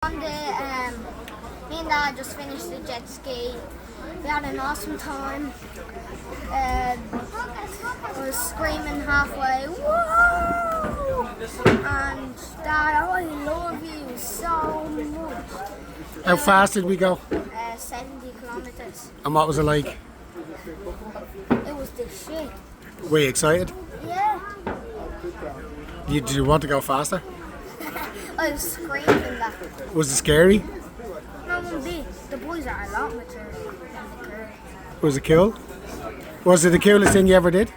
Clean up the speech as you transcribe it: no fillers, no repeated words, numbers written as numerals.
On the me and Dad just finished the jet ski. We had an awesome time. I was screaming halfway, whoa! And Dad, I love you so much. How fast did we go? 70 kilometers. And what was it like? It was the shit. Were you excited? Yeah. Did you want to go faster? I was screaming that. Was it scary? No one bit. The boys are a lot mature than the girls. Was it cool? Was it the coolest thing you ever did?